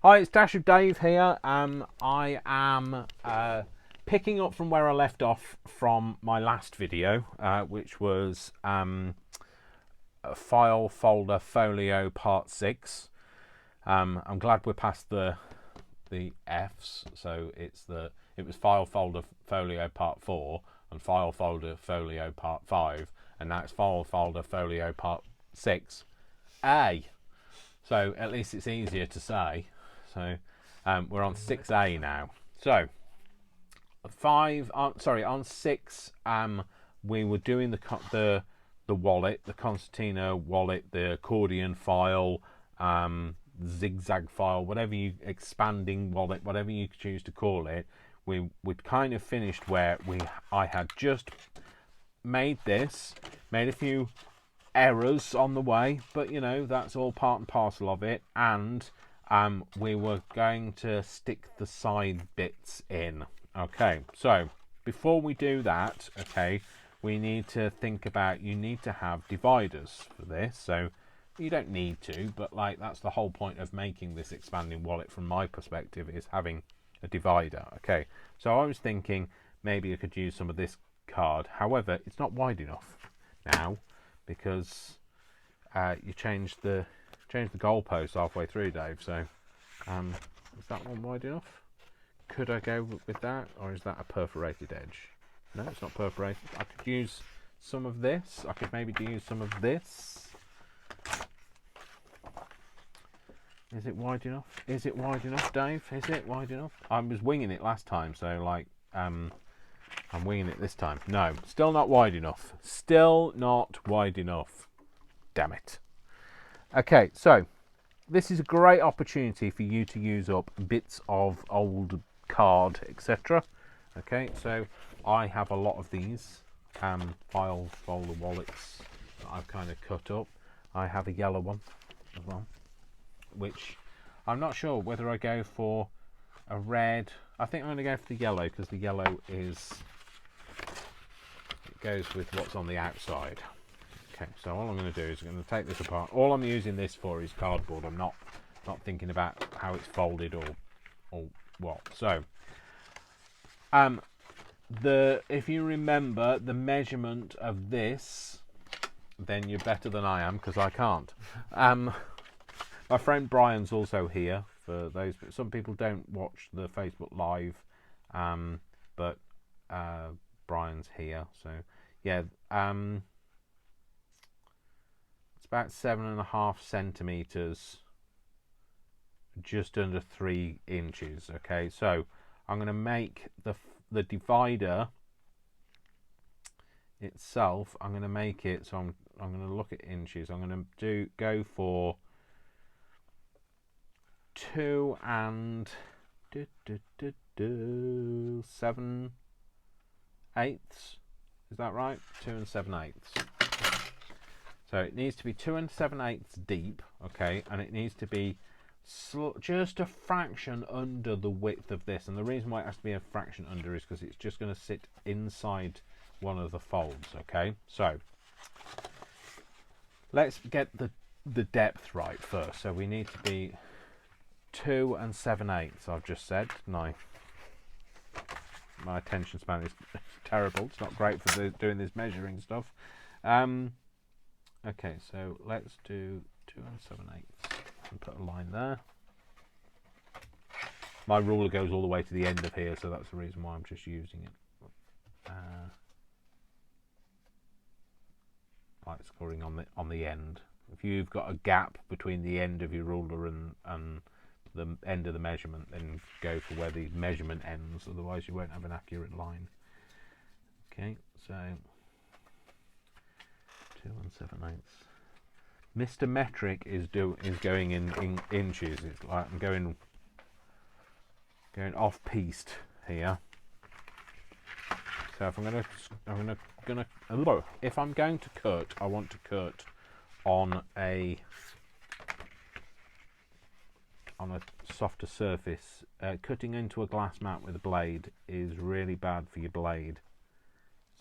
Hi, it's Dash of Dave here. I am picking up from where I left off from my last video, which was File Folder Folio Part 6. I'm glad we're past the F's, so it was File Folder Folio Part 4 and File Folder Folio Part 5, and now it's File Folder Folio Part 6A. So at least it's easier to say. So we're on 6A now. So on 6 we were doing the wallet, the concertina wallet, the accordion file, zigzag file, expanding wallet, whatever you choose to call it. We'd kind of finished where I had just made a few errors on the way, but that's all part and parcel of it, and we were going to stick the side bits in. Okay, so before we do that, we need to think about, you need to have dividers for this. So you don't need to, but that's the whole point of making this expanding wallet from my perspective, is having a divider. Okay, so I was thinking maybe I could use some of this card. However, it's not wide enough now, because you changed the goalpost halfway through, Dave. So is that one wide enough? Could I go with that, or is that a perforated edge? No, it's not perforated. I could use some of this. I could maybe use some of this. Is it wide enough? Is it wide enough, Dave? Is it wide enough? I was winging it last time, so I'm winging it this time. No, still not wide enough. Still not wide enough. Damn it. Okay, so this is a great opportunity for you to use up bits of old card, etc. Okay, so I have a lot of these file folder wallets that I've kind of cut up. I have a yellow one as well, which I'm not sure whether I go for a red. I think I'm going to go for the yellow, because the yellow goes with what's on the outside. Okay, so all I'm going to do is I'm going to take this apart. All I'm using this for is cardboard. I'm not thinking about how it's folded or what. So if you remember the measurement of this, then you're better than I am, because I can't. My friend Brian's also here. For those, some people don't watch the Facebook Live, but Brian's here. So yeah, it's about 7.5 centimeters, just under 3 inches. Okay, so I'm going to make the divider itself. I'm going to make it so I'm going to look at inches. I'm going to go for 2 and 7/8. Is that right? 2 and 7/8. So it needs to be 2 and 7/8 deep, okay, and it needs to be just a fraction under the width of this. And the reason why it has to be a fraction under is because it's just going to sit inside one of the folds. Okay, so let's get the depth right first. So we need to be 2 and 7/8. I've just said. No, my attention span is terrible. It's not great for doing this measuring stuff. Okay, so let's do 2 and 7/8 and put a line there. My ruler goes all the way to the end of here, so that's the reason why I'm just using it. Like scoring on the end. If you've got a gap between the end of your ruler and the end of the measurement, then go for where the measurement ends, otherwise you won't have an accurate line. Okay, so 2 and 7/8. Mr. Metric is going in inches. It's like I'm going off piste here. So if if I'm going to cut, I want to cut on a softer surface. Cutting into a glass mat with a blade is really bad for your blade.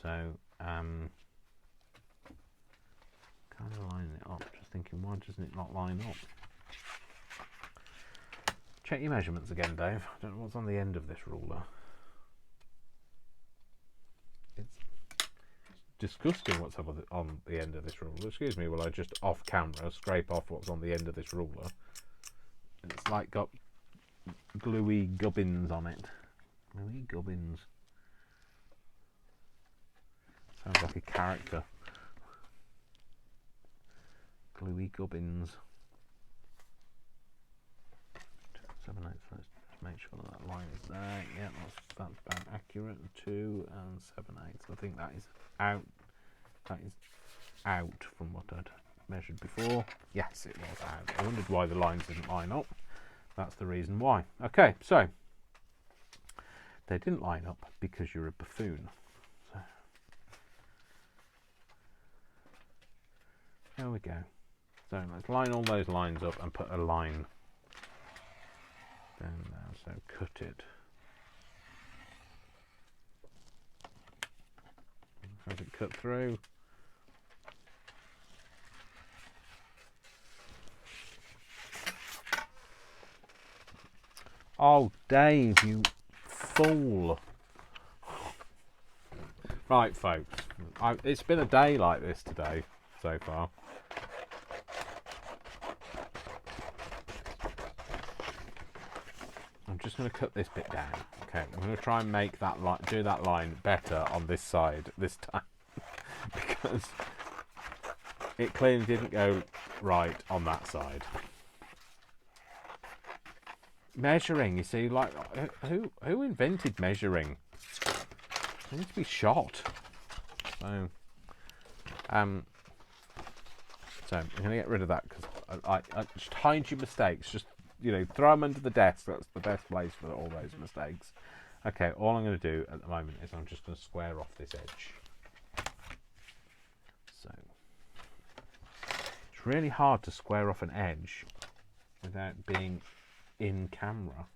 So kind of lining it up. Just thinking, why doesn't it not line up? Check your measurements again, Dave. I don't know what's on the end of this ruler. It's disgusting what's on the end of this ruler. Excuse me, will I just off camera scrape off what's on the end of this ruler? It's like got gluey gubbins on it. Gluey gubbins. Sounds like a character. Gluey gubbins. 7/8. Let's make sure that line is there. Yeah, that's about accurate. 2 and 7/8. I think that is out. That is out from what I'd measured before. Yes, it was out. I wondered why the lines didn't line up. That's the reason why. Okay, so they didn't line up because you're a buffoon. So there we go. So let's line all those lines up and put a line down there. So cut it. Has it cut through? Oh, Dave, you fool. Right, folks. It's been a day like this today, so far. I'm just going to cut this bit down. Okay, I'm going to try and make that line, do that line better on this side this time. Because it clearly didn't go right on that side. Measuring, you see, like who invented measuring? It needs to be shot. So I'm gonna get rid of that because I just hide your mistakes. Just, you know, throw them under the desk. That's the best place for all those mistakes. Okay, all I'm going to do at the moment is I'm just going to square off this edge. So it's really hard to square off an edge without being in camera.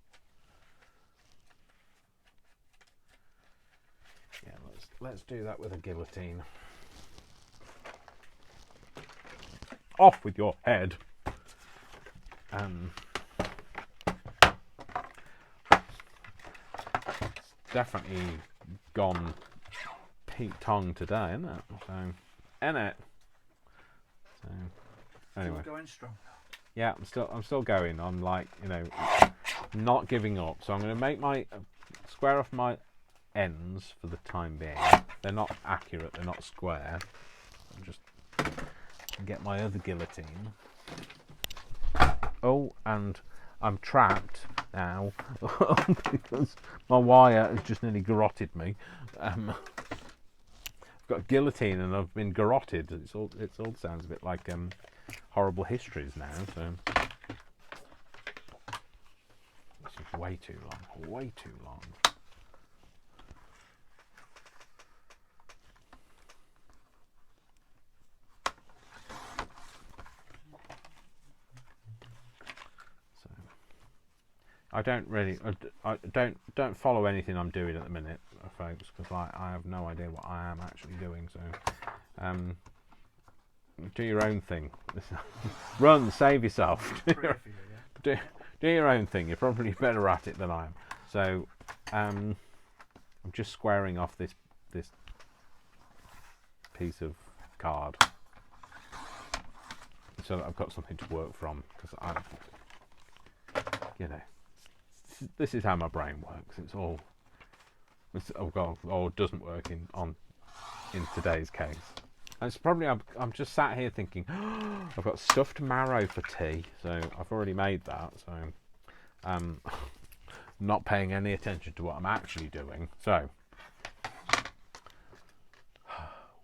Yeah, let's do that with a guillotine. Off with your head. Definitely gone pink tongue today, isn't it? So, innit? So, anyway. Still going strong. Yeah, I'm still going. I'm like, you know, not giving up. So I'm going to make my square off my ends for the time being. They're not accurate. They're not square. I'll just get my other guillotine. Oh, and I'm trapped now because my wire has just nearly garroted me. I've got a guillotine and I've been garroted. It all sounds a bit like horrible histories now. So this is way too long. Way too long. I don't really, I don't follow anything I'm doing at the minute, folks, because I have no idea what I am actually doing. So, do your own thing. Run, save yourself. do your own thing. You're probably better at it than I am. So, I'm just squaring off this piece of card so that I've got something to work from, because you know. This is how my brain works. It doesn't work in today's case. And it's probably I'm just sat here thinking, oh, I've got stuffed marrow for tea, so I've already made that. So not paying any attention to what I'm actually doing. So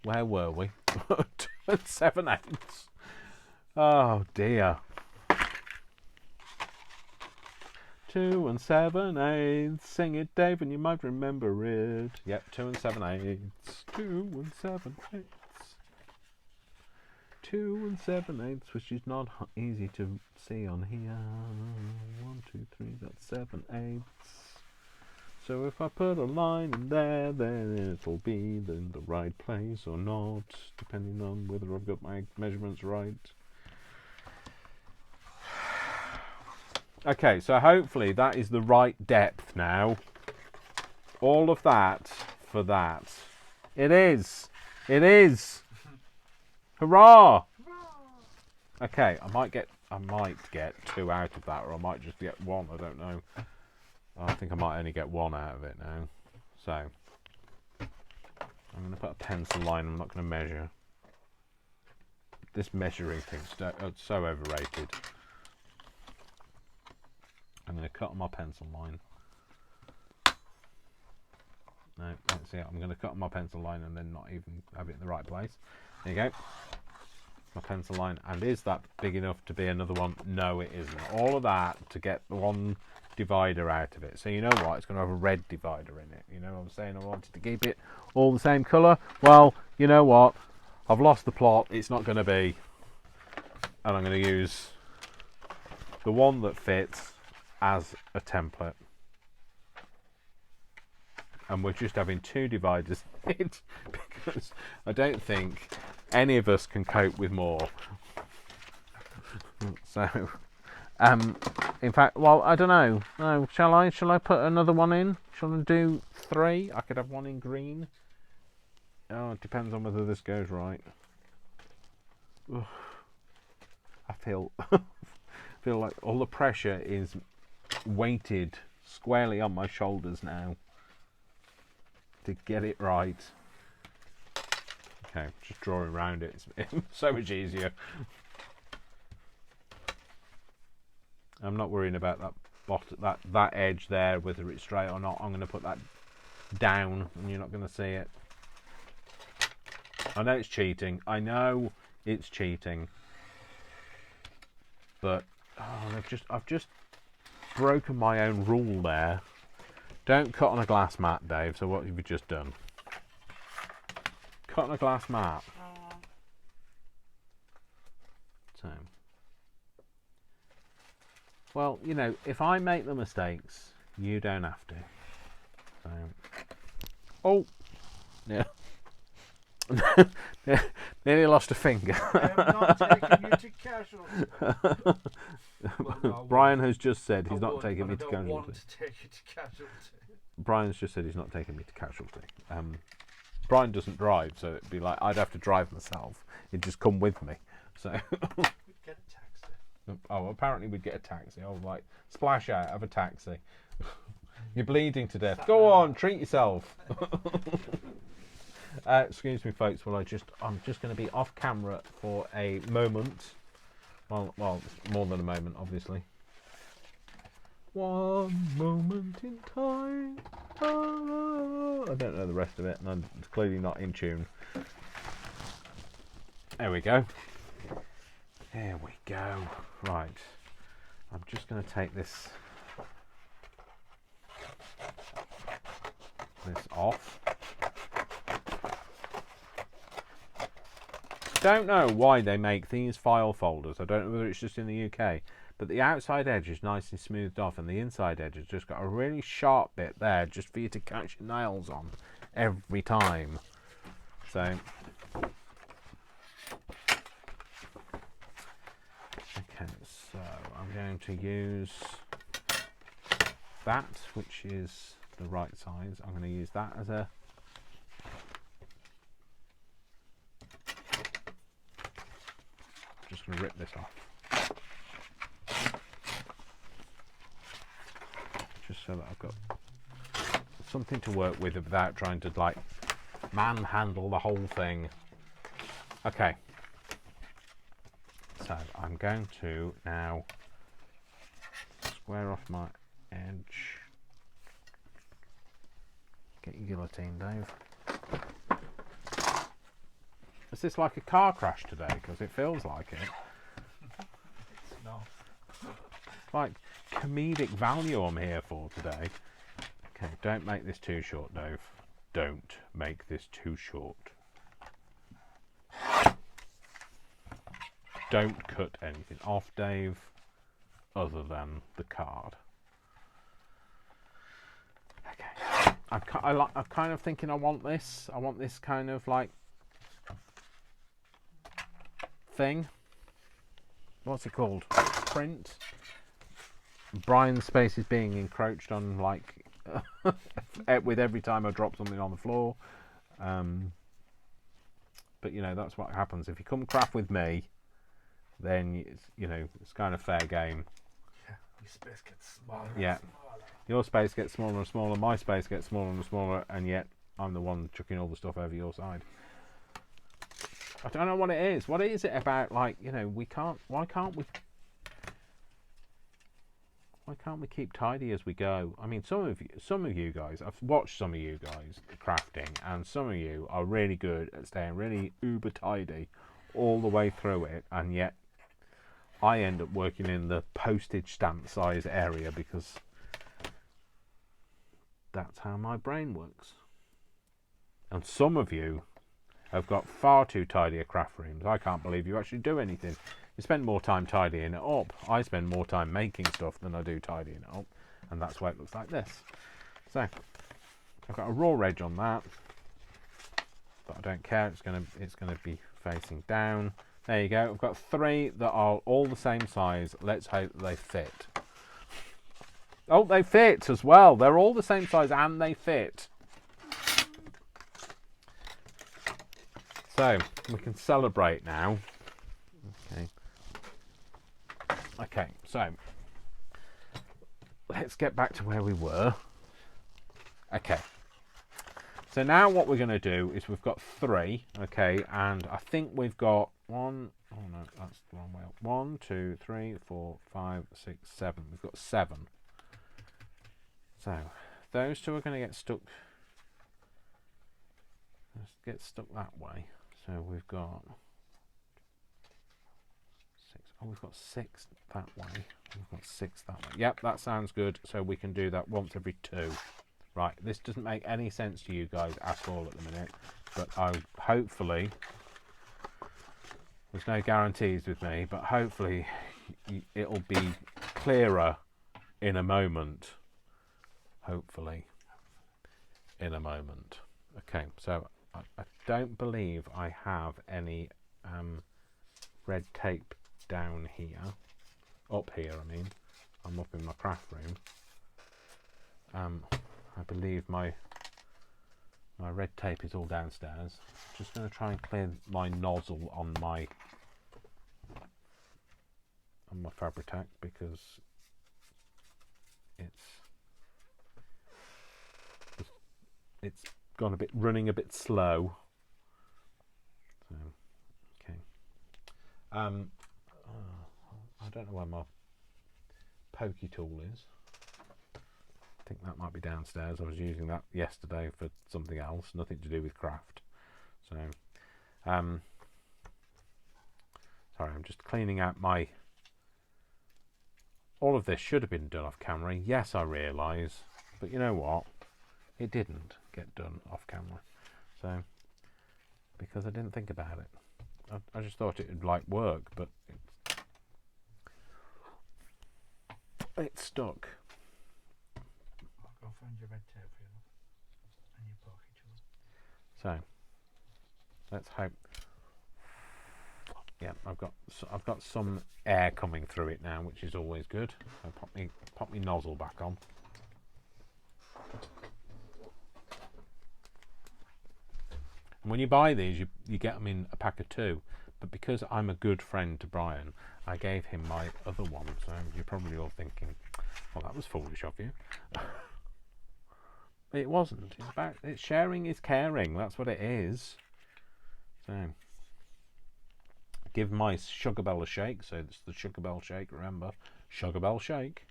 where were we? 7/8. Oh dear. 2 and 7/8. Sing it, Dave, and you might remember it. Yep, 2 and 7/8. 2 and 7/8. 2 and 7/8, which is not easy to see on here. 1, 2, 3. That's 7/8. So if I put a line in there, then it'll be in the right place or not, depending on whether I've got my measurements right. Okay, so hopefully that is the right depth now. All of that for that. It is. It is. Hurrah! Okay, I might get 2 out of that, or I might just get 1. I don't know. I think I might only get 1 out of it now. So I'm going to put a pencil line. I'm not going to measure. This measuring thing's so overrated. I'm going to cut on my pencil line. No, let's see. I'm going to cut on my pencil line and then not even have it in the right place. There you go. My pencil line. And is that big enough to be another one? No, it isn't. All of that to get the one divider out of it. So you know what? It's going to have a red divider in it. You know what I'm saying? I wanted to keep it all the same colour. Well, you know what? I've lost the plot. It's not going to be. And I'm going to use the one that fits as a template. And we're just having 2 dividers because I don't think any of us can cope with more. So, in fact, well, I don't know. No, shall I put another one in? Shall I do 3? I could have 1 in green. Oh, it depends on whether this goes right. Ugh. I feel like all the pressure is weighted squarely on my shoulders now to get it right. Okay, just drawing around it. It's so much easier. I'm not worrying about that edge there, whether it's straight or not. I'm going to put that down, and you're not going to see it. I know it's cheating. I know it's cheating. But I've just broken my own rule there. Don't cut on a glass mat, Dave. So what have you just done? Cut on a glass mat. So, well, you know, if I make the mistakes, you don't have to. So, oh, yeah. Nearly lost a finger. I'm not taking you to casualty. Well, Brian has just said he's not taking me to casualty. I don't want to take you to casualty. Brian's just said he's not taking me to casualty. Brian doesn't drive, so it'd be like I'd have to drive myself. He'd just come with me. So we'd get a taxi. Oh, apparently we'd get a taxi. Oh, like splash out, have a taxi. You're bleeding to death. Go on, treat yourself. Excuse me, folks. Well, I'm just going to be off camera for a moment. Well, it's more than a moment, obviously. One moment in time. I don't know the rest of it, and I'm clearly not in tune. There we go. There we go. Right. I'm just going to take this off. Don't know why they make these file folders. I don't know whether it's just in the UK, but the outside edge is nice and smoothed off, and the inside edge has just got a really sharp bit there just for you to catch your nails on every time. So okay, so I'm going to use that, which is the right size. I'm going to use that as a just going to rip this off, just so that I've got something to work with without trying to like manhandle the whole thing. Okay, so I'm going to now square off my edge. Get your guillotine, Dave. Is this like a car crash today? Because it feels like it. It's not. Like comedic value I'm here for today. Okay, don't make this too short, Dave. Don't make this too short. Don't cut anything off, Dave, other than the card. Okay. I'm kind of thinking I want this kind of like thing. What's it called? Print. Brian's space is being encroached on, like, with every time I drop something on the floor. But you know, that's what happens if you come craft with me. Then it's, you know, it's kind of fair game. Yeah, your space gets smaller. Yeah. And smaller. Your space gets smaller and smaller. My space gets smaller and smaller, and yet I'm the one chucking all the stuff over your side. I don't know what it is. What is it about? Like, you know, we can't. Why can't we? Why can't we keep tidy as we go? I mean, some of you guys, I've watched some of you guys crafting, and some of you are really good at staying really uber tidy all the way through it, and yet I end up working in the postage stamp size area because that's how my brain works. And some of you have got far too tidy a craft rooms. I can't believe you actually do anything. You spend more time tidying it up. I spend more time making stuff than I do tidying it up, and that's why it looks like this. So I've got a raw edge on that, but I don't care. It's gonna be facing down. There you go. I've got 3 that are all the same size. Let's hope they fit. Oh, they fit as well. They're all the same size and they fit. So we can celebrate now. Okay. Okay, so let's get back to where we were. Okay. So now what we're going to do is we've got 3, okay, and I think we've got 1, oh no, that's the wrong way up. 1, 2, 3, 4, 5, 6, 7. We've got 7. So those 2 are going to get stuck. Let's get stuck that way. So we've got 6. Oh, we've got 6 that way. We've got 6 that way. Yep, that sounds good. So we can do that once every 2. Right, this doesn't make any sense to you guys at all at the minute, but hopefully, there's no guarantees with me, but hopefully it'll be clearer in a moment. Hopefully, in a moment. Okay, so I don't believe I have any red tape down here. Up here, I mean. I'm up in my craft room. I believe my red tape is all downstairs. Just going to try and clear my nozzle on my Fabri-Tac because it's gone running a bit slow. So okay. I don't know where my pokey tool is. I think that might be downstairs. I was using that yesterday for something else, nothing to do with craft. So, sorry, I'm just cleaning out my. All of this should have been done off camera. Yes, I realise, but you know what? It didn't get done off camera. So, because I didn't think about it, I just thought it would like work, but it's stuck. I'll find your red tape for you and your pocket tool. So let's hope. Yeah, I've got some air coming through it now, which is always good. So pop me nozzle back on. And when you buy these, you get them in a pack of 2. But because I'm a good friend to Brian, I gave him my other one. So you're probably all thinking, well, that was foolish of you. But it wasn't. It's sharing is caring. That's what it is. So give my sugar bell a shake. So it's the sugar bell shake. Remember, sugar bell shake.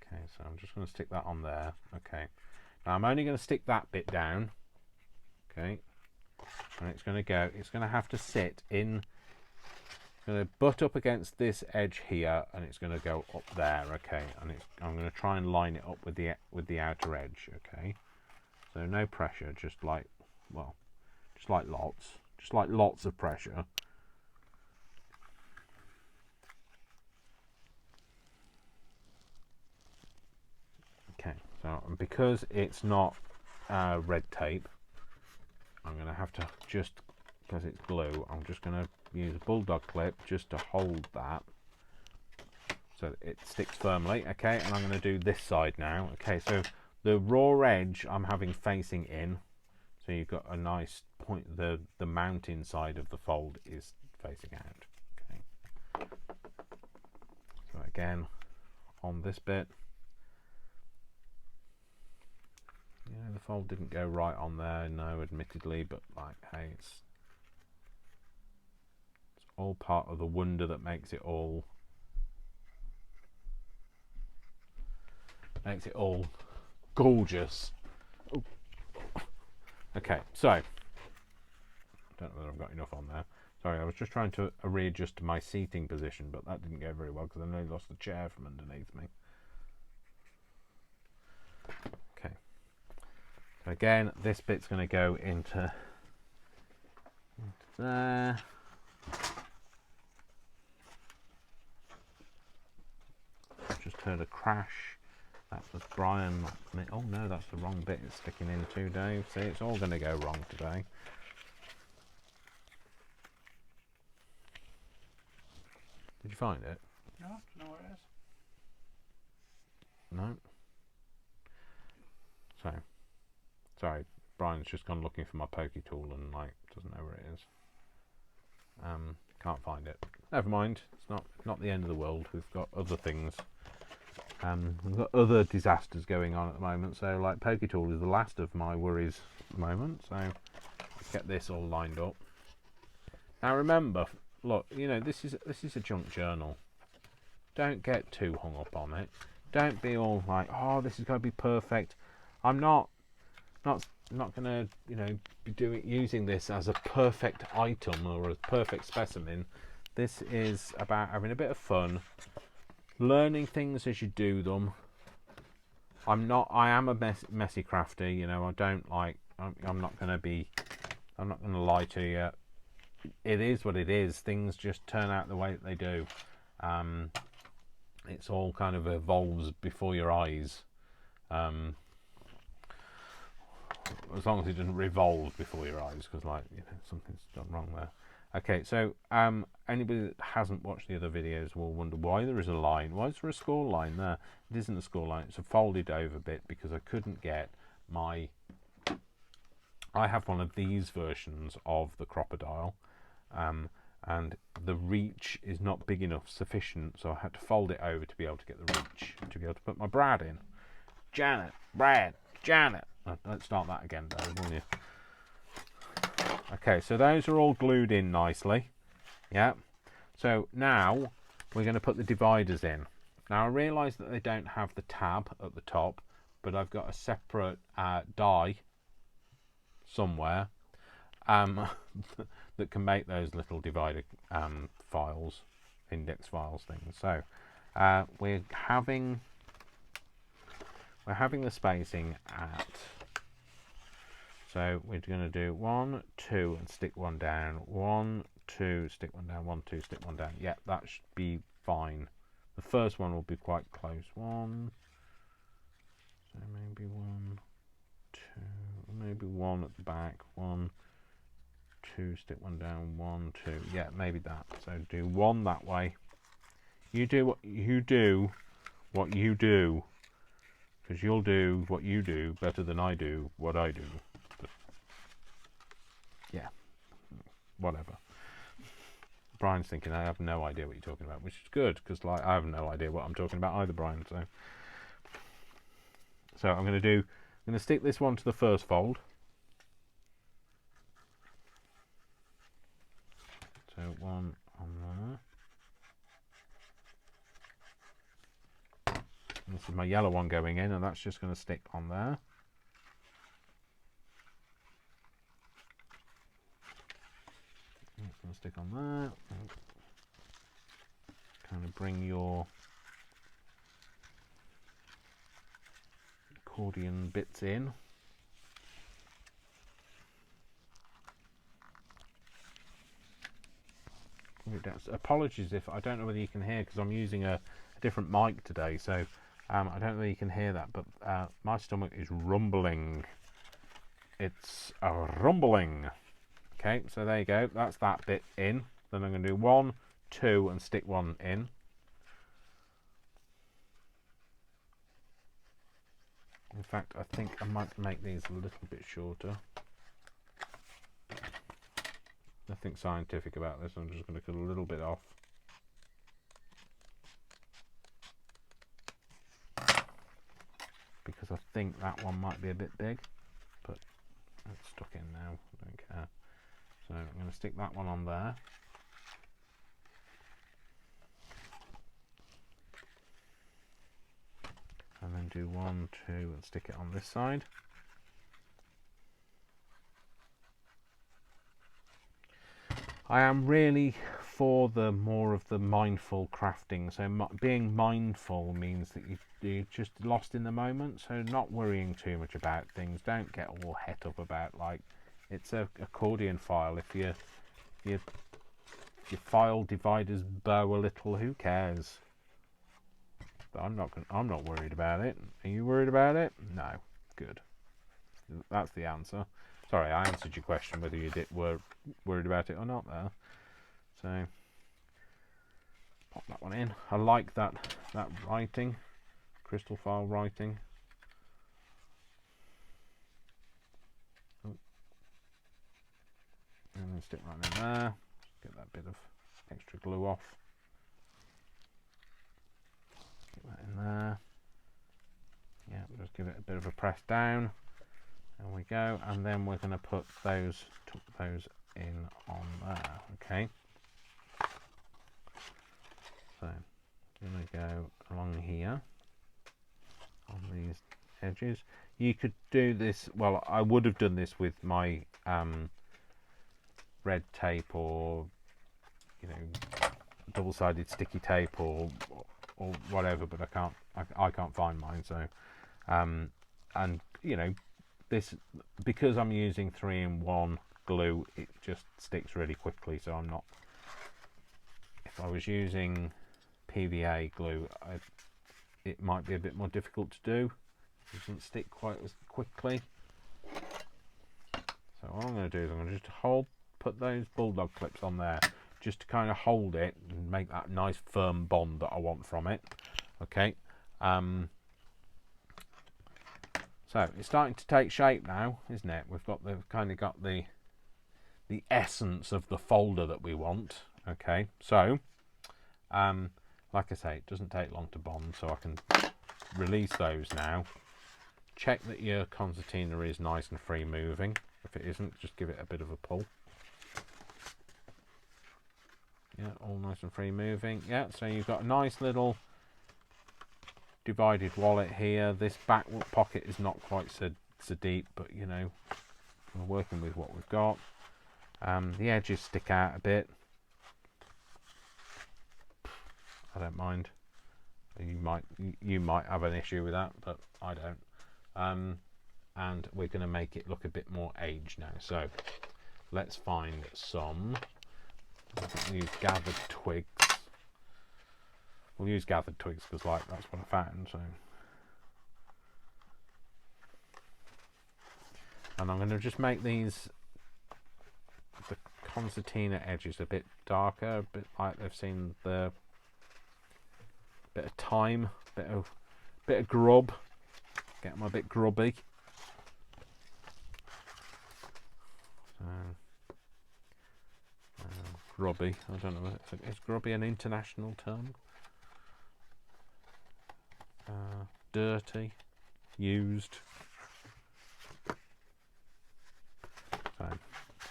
Okay, so I'm just going to stick that on there. Okay. Now I'm only going to stick that bit down. Okay. And it's going to have to sit in. It's going to butt up against this edge here, and it's going to go up there. Okay. And I'm going to try and line it up with the outer edge. Okay. So no pressure, just like lots of pressure. Okay. So because it's not red tape, I'm going to have to just, because it's glue, I'm just going to use a bulldog clip just to hold that. so it sticks firmly. Okay, and I'm going to do this side now. Okay, so the raw edge I'm having facing in, so you've got a nice point. The mounting side of the fold is facing out. Okay, so again on this bit, yeah, the fold didn't go right on there, no, admittedly, but like, hey, it's all part of the wonder that makes it all gorgeous. Ooh. Okay, so I don't know whether I've got enough on there. Sorry, I was just trying to readjust my seating position, but that didn't go very well because I nearly lost the chair from underneath me. Okay, so again, this bit's going to go into there. I've just heard a crash. That was Brian. Oh no, that's the wrong bit it's sticking into, Dave. See, it's all going to go wrong today. Did you find it? No, no, it is. No. So, sorry, Brian's just gone looking for my pokey tool and like doesn't know where it is. Can't find it. Never mind. It's not the end of the world. We've got other things. We've got other disasters going on at the moment. So, like, pokey tool is the last of my worries at the moment. So, let's get this all lined up. Now, remember, look, you know, this is a junk journal. Don't get too hung up on it. Don't be all like, oh, this is going to be perfect. I'm not going to, you know, be using this as a perfect item or a perfect specimen. This is about having a bit of fun, learning things as you do them. I am a messy crafter, you know. I don't like. I'm not going to lie to you. It is what it is. Things just turn out the way that they do. It's all kind of evolves before your eyes. As long as it doesn't revolve before your eyes, because, like, you know, something's done wrong there. Okay, so anybody that hasn't watched the other videos will wonder why there is a line. Why is there a score line there? It isn't a score line. It's a folded over bit because I couldn't get my. I have one of these versions of the crocodile, and the reach is not big enough, sufficient, so I had to fold it over to be able to get the reach to be able to put my Brad in. Brad, Janet. Let's start that again, Dave, will you? Okay, so those are all glued in nicely. Yeah. So now we're going to put the dividers in. Now I realise that they don't have the tab at the top, but I've got a separate die somewhere that can make those little divider files, index files things. So we're having the spacing at. So we're going to do 1, 2, and stick one down. 1, 2, stick one down. 1, 2, stick one down. Yeah, that should be fine. The first one will be quite close. 1. So maybe 1, 2, maybe 1 at the back. 1, 2, stick one down. 1, 2. Yeah, maybe that. So do 1 that way. You do what you do. What you do. Because you'll do what you do better than I do what I do. Yeah, whatever. Brian's thinking I have no idea what you're talking about, which is good because, like, I have no idea what I'm talking about either, Brian. So I'm going to stick this one to the first fold. So 1 on there. And this is my yellow one going in, and that's just going to stick on there. It's going to stick on there. Kind of bring your accordion bits in. Apologies if I don't know whether you can hear because I'm using a different mic today, so I don't know whether you can hear that, but my stomach is rumbling. It's a rumbling. Okay, so there you go. That's that bit in. Then I'm going to do 1, 2, and stick 1 in. In fact, I think I might make these a little bit shorter. Nothing scientific about this, I'm just going to cut a little bit off. Because I think that one might be a bit big, but it's stuck in now, I don't care. So I'm going to stick that one on there. And then do 1, 2, and stick it on this side. I am really for the more of the mindful crafting. So being mindful means that you're just lost in the moment. So not worrying too much about things. Don't get all het up about, like, it's a accordion file. If your file dividers bow a little, who cares? But I'm not worried about it. Are you worried about it? No. Good. That's the answer. Sorry, I answered your question whether you were worried about it or not there. So pop that one in. I like that writing, crystal file writing. Oh. And then stick that in there. Get that bit of extra glue off. Get that in there. Yeah, just give it a bit of a press down. There we go, and then we're going to put tuck those in on there. Okay. So I'm going to go along here on these edges. You could do this. Well, I would have done this with my red tape, or double-sided sticky tape, or whatever. But I can't find mine. So and this, because I'm using 3-in-1 glue, it just sticks really quickly. So I'm not. If I was using PVA glue, it might be a bit more difficult to do. It doesn't stick quite as quickly. So what I'm going to do is I'm going to just put those bulldog clips on there, just to kind of hold it and make that nice firm bond that I want from it. Okay. So it's starting to take shape now, isn't it? We've kind of got the essence of the folder that we want. Okay, so like I say, it doesn't take long to bond, so I can release those now. Check that your concertina is nice and free moving. If it isn't, just give it a bit of a pull. Yeah, all nice and free moving. Yeah, so you've got a nice little divided wallet here. This back pocket is not quite so deep, but we're working with what we've got. The edges stick out a bit. I don't mind. You might have an issue with that, but I don't. And we're going to make it look a bit more aged now. So let's find some. We'll use gathered twigs. We'll use gathered twigs because that's what I found. So, and I'm going to just make the concertina edges a bit darker, a bit like they've seen the bit of thyme, bit of grub. Get them a bit grubby. So, grubby. I don't know. Is grubby an international term? Dirty, used. So,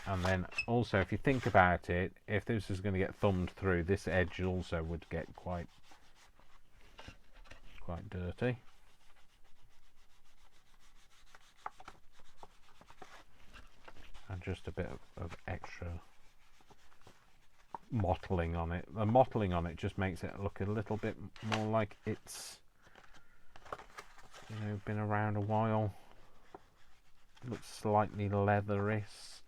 and then also, if you think about it, if this is going to get thumbed through, this edge also would get quite dirty. And just a bit of extra mottling on it. The mottling on it just makes it look a little bit more like it's been around a while. It looks slightly leatherish,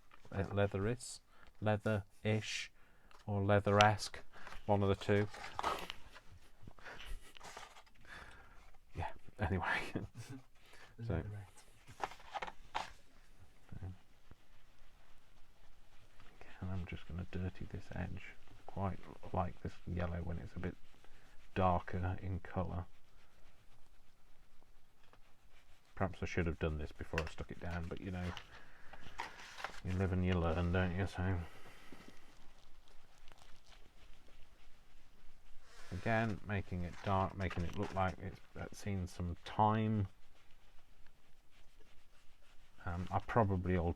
or leather-esque, one of the two. Yeah. Anyway, so. And I'm just going to dirty this edge. Quite like this yellow when it's a bit darker in colour. Perhaps I should have done this before I stuck it down, but you know, you live and you learn, don't you? So again, making it dark, making it look like it's seen some time. I probably will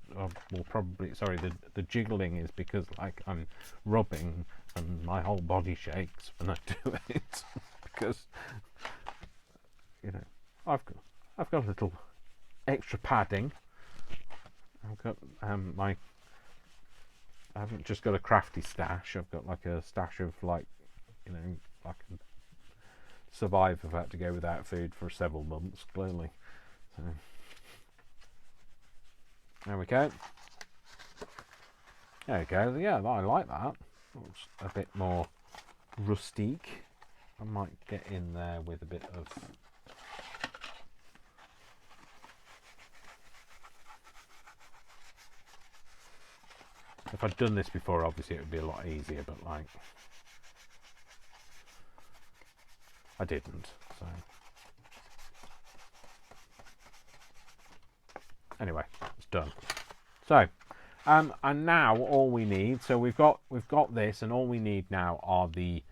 probably, sorry, the jiggling is because like I'm rubbing and my whole body shakes when I do it because, you know, I've got a little extra padding. I've got I haven't just got a crafty stash. I've got like a stash of, like, you know, I can survive if I had to go without food for several months, clearly. So there we go. There we go. Yeah, I like that. Looks a bit more rustique. I might get in there with a bit of if I'd done this before, obviously it would be a lot easier, but like I didn't, so anyway, it's done. So and now all we need, so we've got this, and all we need now are the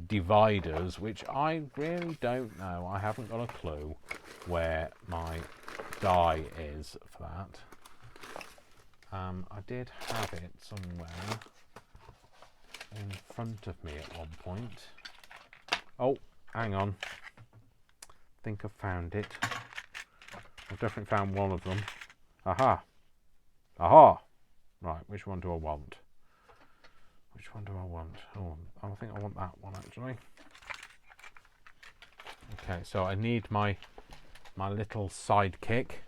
dividers, which I really don't know. I haven't got a clue where my die is for that. I did have it somewhere in front of me at one point. Oh, hang on. I think I've found it. I've definitely found one of them. Aha! Aha! Right, which one do I want? Which one do I want? Oh, I think I want that one actually. Okay, so I need my little sidekick.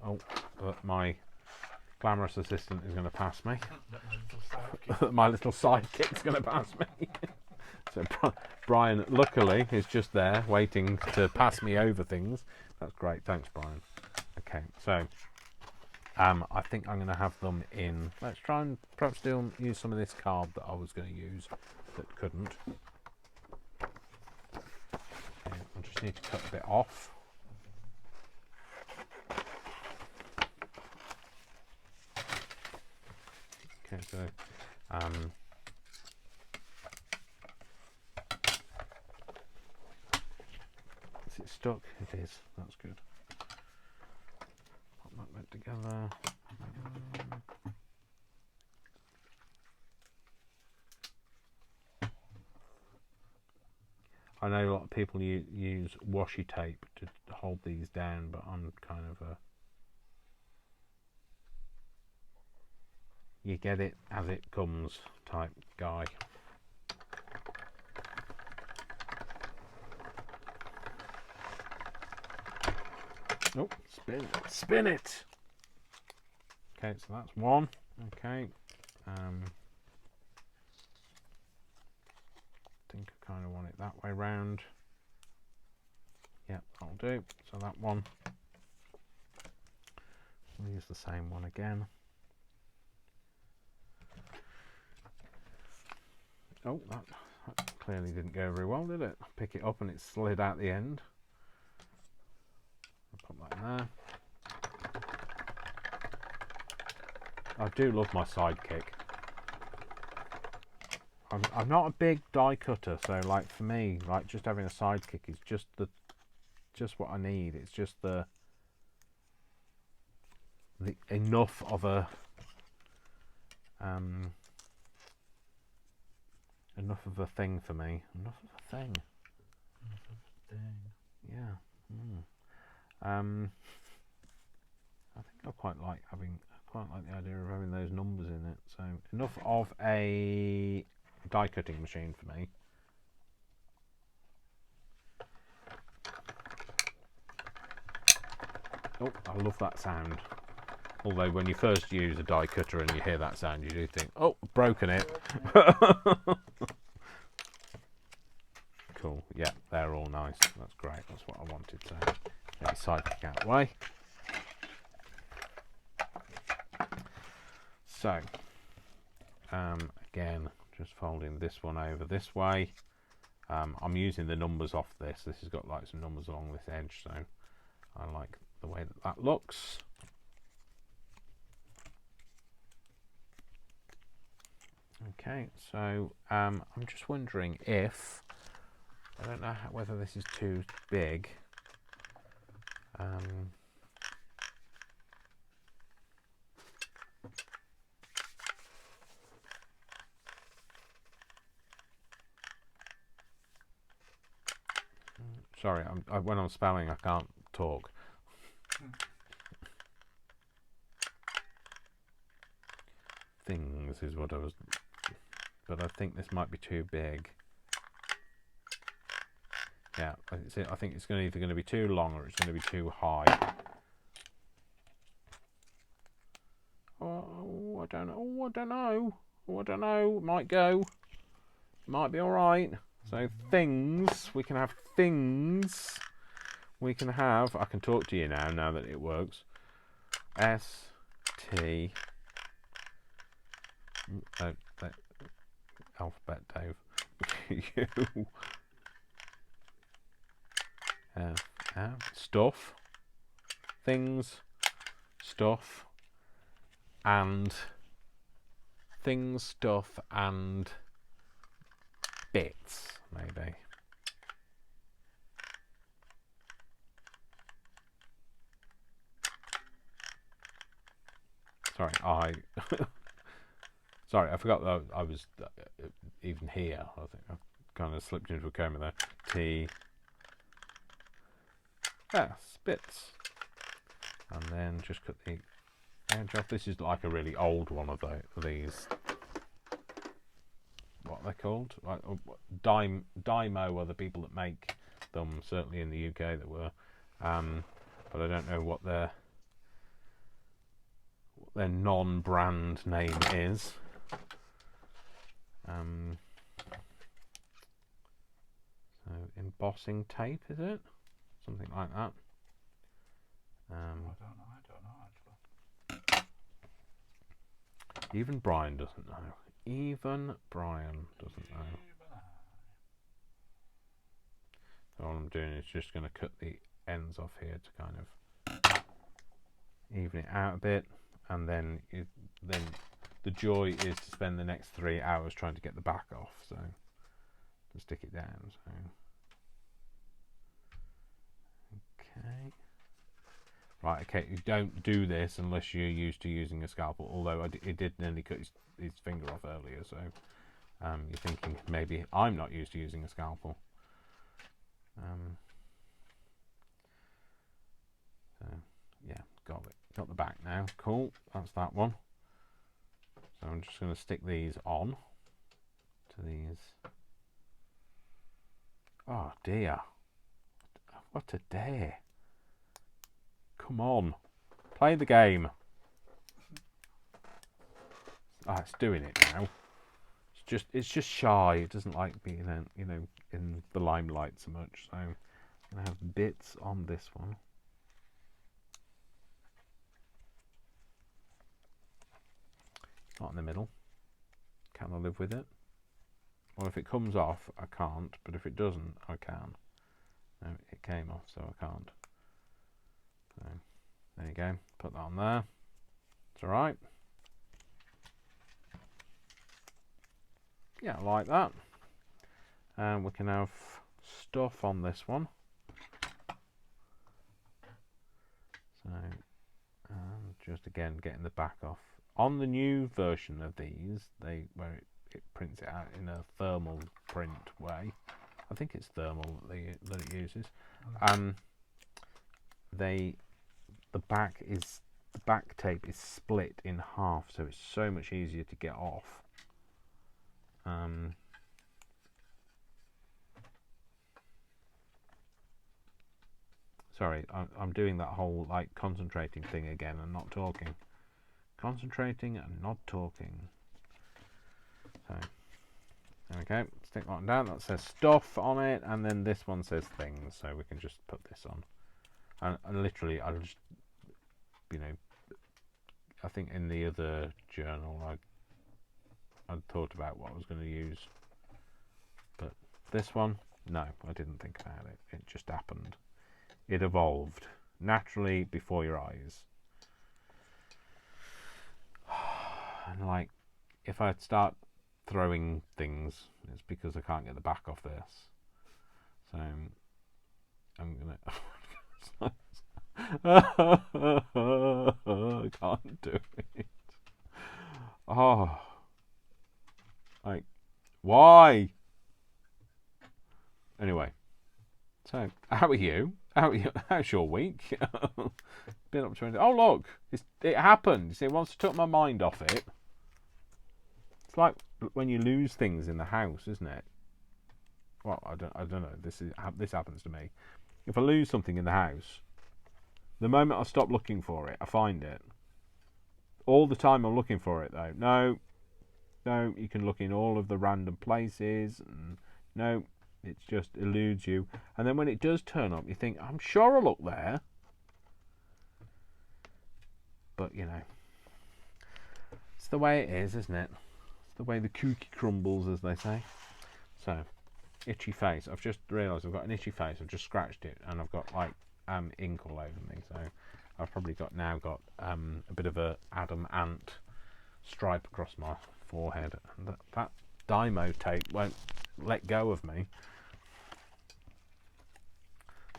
Oh, but my glamorous assistant is going to pass me. My little sidekick's going to pass me. So Brian, luckily, is just there waiting to pass me over things. That's great. Thanks, Brian. Okay, so I think I'm going to have them in. Let's try and perhaps still use some of this card that I was going to use that couldn't. Okay, I just need to cut a bit off. Okay, so is it stuck? It is. That's good. Put that bit together. I know a lot of people use washi tape to hold these down, but I'm kind of a you get it as it comes type guy. Oh, spin it. Okay, so that's one. Okay, I think I kind of want it that way round. Yep, that'll do. So that one, we'll use the same one again. Oh, that clearly didn't go very well, did it? Pick it up and it slid out the end. I'll put that in there. I do love my sidekick. I'm not a big die cutter, so like for me, like just having a sidekick is just what I need. It's just the enough of a thing for me. Enough of a thing. Enough of a thing. Yeah. I think I quite like the idea of having those numbers in it. So enough of a die cutting machine for me. Oh, I love that sound. Although when you first use a die cutter and you hear that sound, you do think, oh, I've broken it. Cool. Yeah, they're all nice. That's great. That's what I wanted. So get the sidekick out of the way. So again, just folding this one over this way. I'm using the numbers off this. This has got like some numbers along this edge, so I like the way that that looks. Okay, so I'm just wondering if, I don't know whether this is too big. Sorry, when I'm spelling, I can't talk. Things is what I was, but I think this might be too big. Yeah, I think it's either going to be too long or it's going to be too high. Oh, I don't know. Oh, I don't know. Oh, I don't know. Might go. Might be all right. So things, we can have things. We can have. I can talk to you now that it works. S T. Alphabet, Dave. U. Stuff. Things. Stuff. And things, stuff, and bits, maybe. Sorry, sorry, I forgot that I was even here. I think I've kind of slipped into a coma there. T. S. Bits. And then just cut the edge off. This is like a really old one of these. What are they called? Like, Dymo are the people that make them. Certainly in the UK, that were, but I don't know what their non-brand name is. So embossing tape, is it? Something like that. I don't know actually. Even Brian doesn't know. Even Brian doesn't know. So all I'm doing is just going to cut the ends off here to kind of even it out a bit, and then the joy is to spend the next 3 hours trying to get the back off. So to stick it down. So okay. Right, okay, you don't do this unless you're used to using a scalpel, although it did nearly cut his finger off earlier, so you're thinking maybe I'm not used to using a scalpel. So, yeah, got it. Got the back now. Cool, that's that one. So I'm just going to stick these on to these. Oh dear. What a day. Come on, play the game. Ah, it's doing it now. It's just shy. It doesn't like being in the limelight so much. So I'm gonna have bits on this one. Not in the middle. Can I live with it? Well, if it comes off, I can't. But if it doesn't, I can. No, it came off, so I can't. So there you go. Put that on there. It's all right. Yeah, I like that. And we can have stuff on this one. So, just again getting the back off. On the new version of these, where it prints it out in a thermal print way. I think it's thermal that it uses. The back tape is split in half, so it's so much easier to get off. Sorry, I'm doing that whole like concentrating thing again and not talking. Concentrating and not talking. So there we go. Stick that one down. That says stuff on it, and then this one says things. So we can just put this on. And literally, I'll just, I think in the other journal I thought about what I was going to use, but this one, no, I didn't think about it. It just happened. It evolved. naturally before your eyes. And like, if I start throwing things, it's because I can't get the back off this. So I'm gonna. I can't do it. Oh, like, why? Anyway, so how are you? How's your week? Been up to it. Oh look, it happened. You see, once I took my mind off it, it's like when you lose things in the house, isn't it? Well, I don't know. This happens to me. If I lose something in the house, the moment I stop looking for it, I find it. All the time I'm looking for it, though. No, you can look in all of the random places, and no, it just eludes you. And then when it does turn up, you think, I'm sure I looked there. But, you know, it's the way it is, isn't it? It's the way the cookie crumbles, as they say. So, itchy face. I've just realised I've got an itchy face. I've just scratched it, and I've got, like, ink all over me. So, I've probably got a bit of a Adam Ant stripe across my forehead. And that Dymo tape won't let go of me.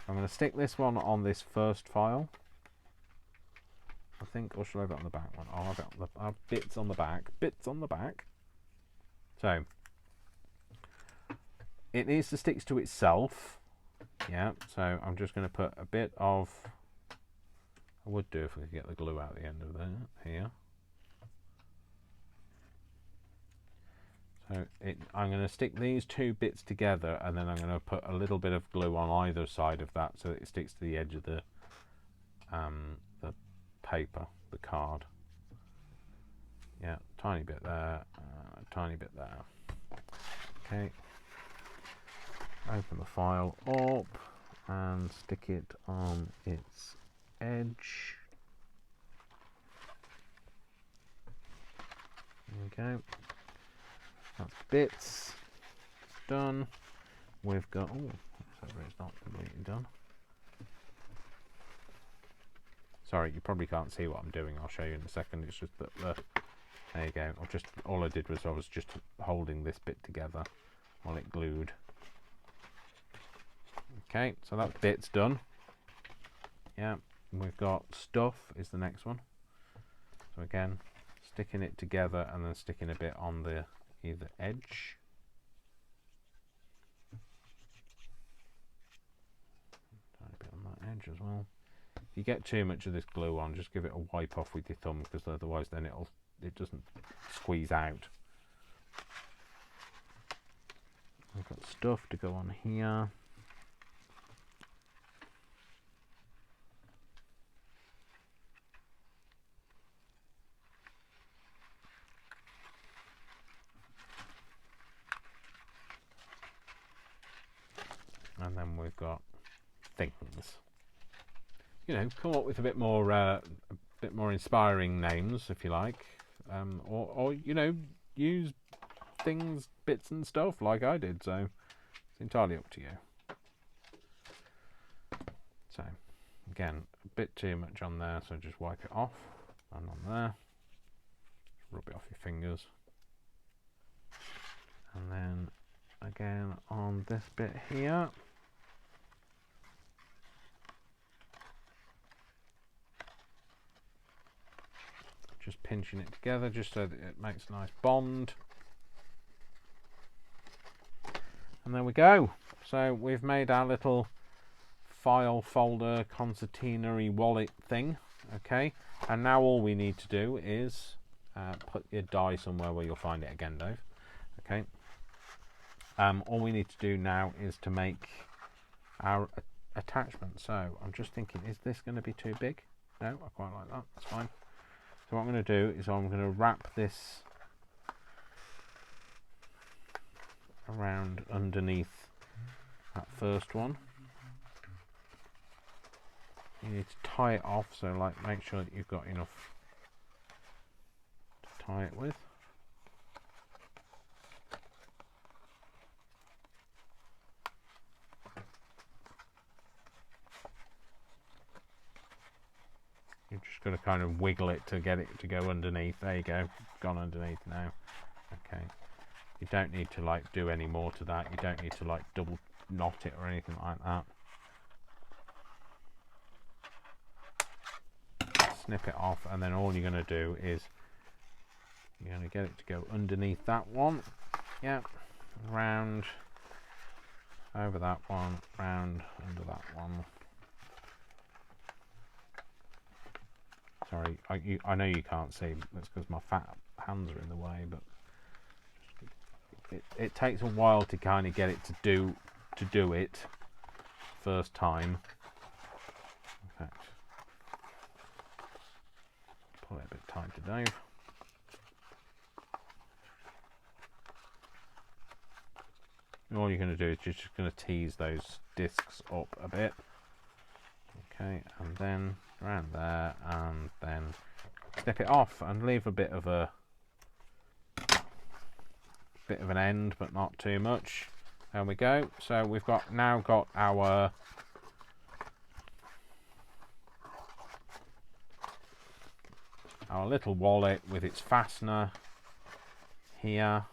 I'm going to stick this one on this first file, I think, or shall I have it on the back one? I'll have it on the bits on the back. Bits on the back. So it needs to stick to itself. Yeah. So I'm just going to put a bit of. I would do if we could get the glue out the end of there. Here. So I'm going to stick these two bits together, and then I'm going to put a little bit of glue on either side of that, so that it sticks to the edge of the paper, the card. Yeah, tiny bit there, tiny bit there. Okay. Open the file up and stick it on its edge. There we go. That's bits done. We've got, it's not completely done. Sorry, you probably can't see what I'm doing. I'll show you in a second. It's just that there you go. All I did was I was just holding this bit together while it glued. Okay, so that bit's done. Yeah, we've got stuff is the next one. So again, sticking it together and then sticking a bit on the either edge. Tiny bit on that edge as well. If you get too much of this glue on, just give it a wipe off with your thumb, because otherwise then it doesn't squeeze out. I've got stuff to go on here. And then we've got things. You know, come up with a bit more inspiring names if you like, or you know, use things, bits and stuff like I did. So it's entirely up to you. So again, a bit too much on there, so just wipe it off, and on there, rub it off your fingers, and then again on this bit here. Just pinching it together just so that it makes a nice bond. And there we go. So we've made our little file folder concertina-y wallet thing. Okay. And now all we need to do is put your die somewhere where you'll find it again, Dave. Okay. All we need to do now is to make our attachment. So I'm just thinking, is this going to be too big? No, I quite like that. That's fine. So what I'm going to do is I'm going to wrap this around underneath that first one. You need to tie it off, so like make sure that you've got enough to tie it with. got to kind of wiggle it to get it to go underneath. There you go, gone underneath now. Okay, you don't need to like do any more to that. You don't need to like double knot it or anything like that. Snip it off, and then all you're going to do is you're going to get it to go underneath that one. Yeah, round over that one, round under that one. Sorry, I know you can't see. That's because my fat hands are in the way. But it takes a while to kind of get it to do it first time. In fact, pull it a bit tighter, Dave. All you're going to do is just going to tease those discs up a bit. Okay, and then around there, and then snip it off and leave a bit of an end, but not too much. There we go. So we've now got our little wallet with its fastener here.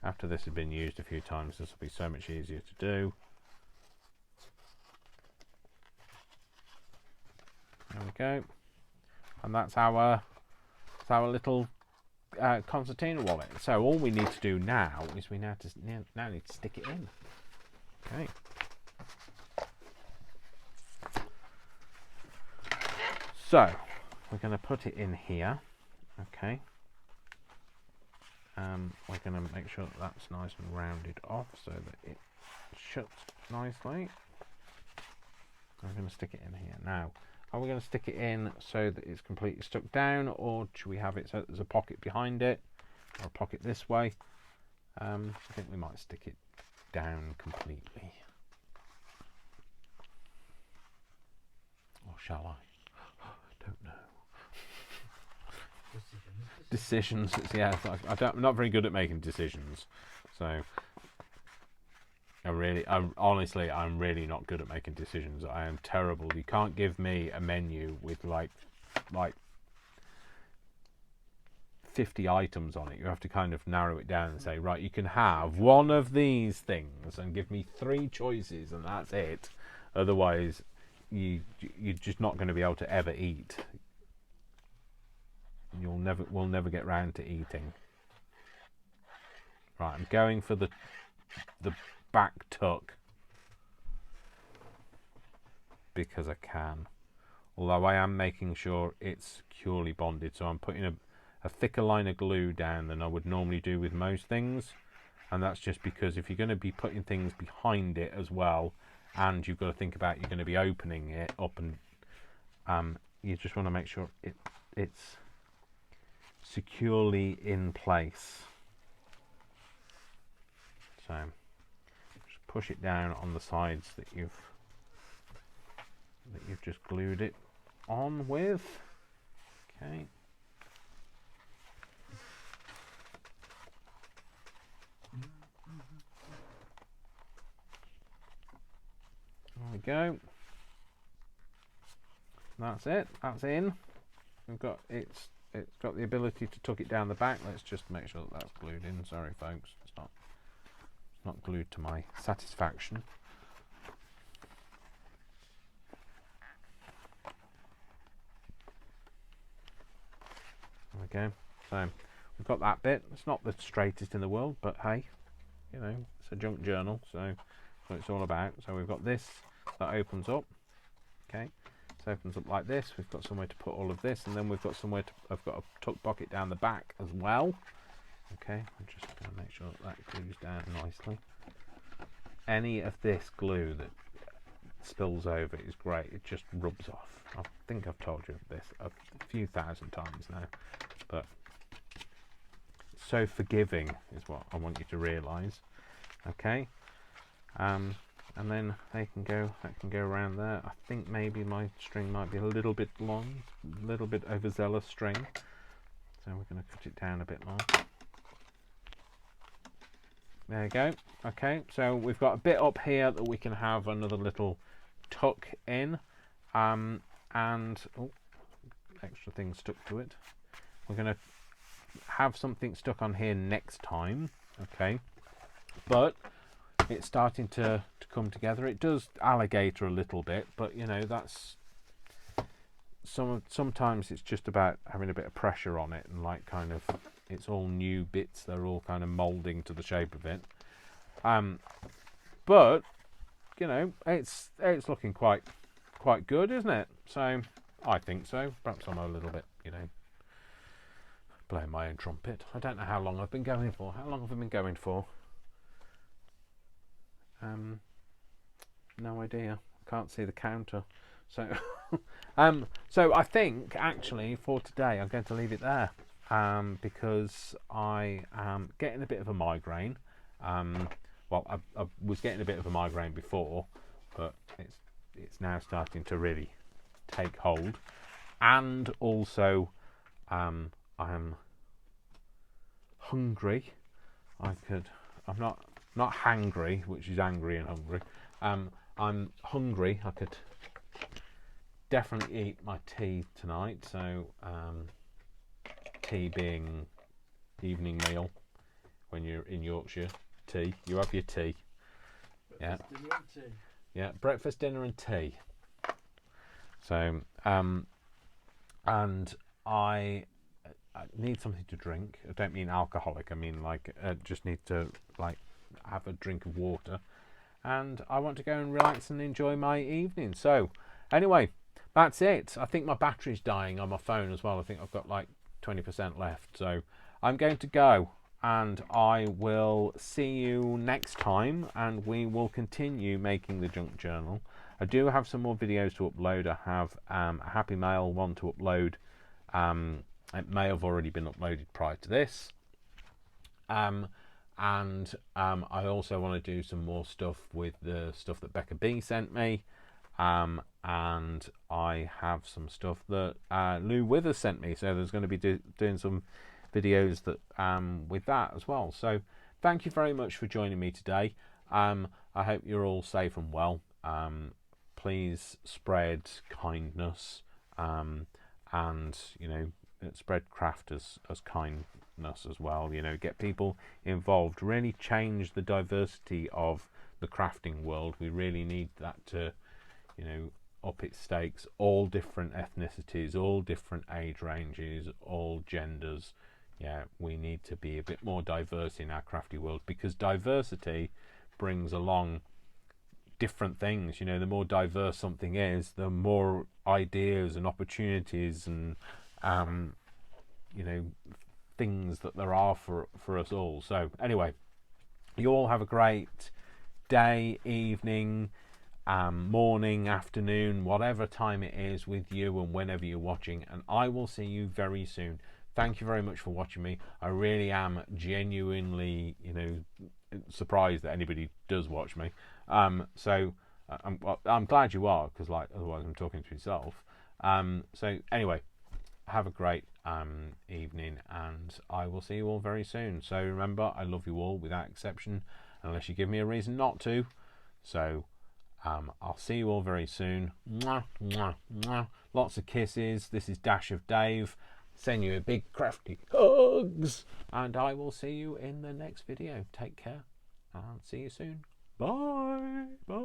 After this has been used a few times, this will be so much easier to do. There we go, and that's our little concertina wallet. So all we need to do now is we now need to stick it in. Okay. So we're going to put it in here. Okay. We're going to make sure that that's nice and rounded off so that it shuts nicely. I'm going to stick it in here now. Are we going to stick it in so that it's completely stuck down, or should we have it so that there's a pocket behind it, or a pocket this way? I think we might stick it down completely. Or shall I? Don't know. Decisions. Yeah, it's like, I'm not very good at making decisions, so honestly, I'm really not good at making decisions. I am terrible. You can't give me a menu with like 50 items on it. You have to kind of narrow it down and say, right, you can have one of these things and give me 3 choices, and that's it. Otherwise, you're just not going to be able to ever eat. We'll never get round to eating. Right, I'm going for the back tuck because I can. Although I am making sure it's securely bonded, so I'm putting a thicker line of glue down than I would normally do with most things, and that's just because if you're going to be putting things behind it as well, and you've got to think about you're going to be opening it up, and you just want to make sure it's securely in place. So just push it down on the sides that you've just glued it on with. Okay. There we go. That's it. That's in. We've got it's got the ability to tuck it down the back. Let's just make sure that that's glued in. Sorry, folks, it's not glued to my satisfaction. There we go. So we've got that bit. It's not the straightest in the world, but hey, you know, it's a junk journal, so that's what it's all about. So we've got this that opens up. Okay. It opens up like this. We've got somewhere to put all of this, and then we've got somewhere to. I've got a tuck pocket down the back as well. Okay, I'm just going to make sure that glues down nicely. Any of this glue that spills over is great. It just rubs off. I think I've told you this a few thousand times now, but it's so forgiving is what I want you to realise. Okay. And then that can go around there. I think maybe my string might be a little bit long, a little bit overzealous string. So we're going to cut it down a bit more. There you go. Okay, so we've got a bit up here that we can have another little tuck in. And oh, extra thing stuck to it. We're going to have something stuck on here next time, okay? But it's starting to come together. It does alligator a little bit, but you know, that's sometimes it's just about having a bit of pressure on it, and like kind of it's all new bits, they're all kind of molding to the shape of it. But you know, it's looking quite good, isn't it? So I think so. Perhaps I'm a little bit, you know, blowing my own trumpet. I don't know how long I've been going for. How long have I been going for? No idea. Can't see the counter. So so I think actually for today I'm going to leave it there, because I am getting a bit of a migraine. Well, I was getting a bit of a migraine before, but it's now starting to really take hold. And also I'm hungry. I'm not hangry, which is angry and hungry. I'm hungry. I could definitely eat my tea tonight. So tea being evening meal when you're in Yorkshire. Tea. You have your tea. Yeah. Dinner and tea. Yeah. Breakfast, dinner, and tea. So and I need something to drink. I don't mean alcoholic. I mean like just need to like have a drink of water, and I want to go and relax and enjoy my evening. So anyway, that's it. I think my battery's dying on my phone as well. I think I've got like 20% left. So I'm going to go, and I will see you next time, and we will continue making the junk journal. I do have some more videos to upload. I have a Happy Mail one to upload. It may have already been uploaded prior to this. And I also want to do some more stuff with the stuff that Becca B sent me. And I have some stuff that Lou Withers sent me. So there's going to be doing some videos that with that as well. So thank you very much for joining me today. I hope you're all safe and well. Please spread kindness, and you know, spread craft as kindness as well. You know, get people involved. Really change the diversity of the crafting world. We really need that to, you know, up its stakes. All different ethnicities, all different age ranges, all genders. Yeah, we need to be a bit more diverse in our crafty world, because diversity brings along different things. You know, the more diverse something is, the more ideas and opportunities and you know, things that there are for us all. So anyway, you all have a great day, evening, morning, afternoon, whatever time it is with you and whenever you're watching, and I will see you very soon. Thank you very much for watching me. I really am genuinely, you know, surprised that anybody does watch me. So I'm glad you are, because like otherwise I'm talking to myself. So anyway, have a great evening, and I will see you all very soon. So remember, I love you all without exception, unless you give me a reason not to. So I'll see you all very soon. Mwah, mwah, mwah. Lots of kisses. This is Dash of Dave. Send you a big crafty hugs, and I will see you in the next video. Take care, and see you soon. Bye, bye.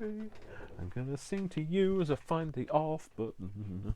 I'm gonna sing to you as I find the off button.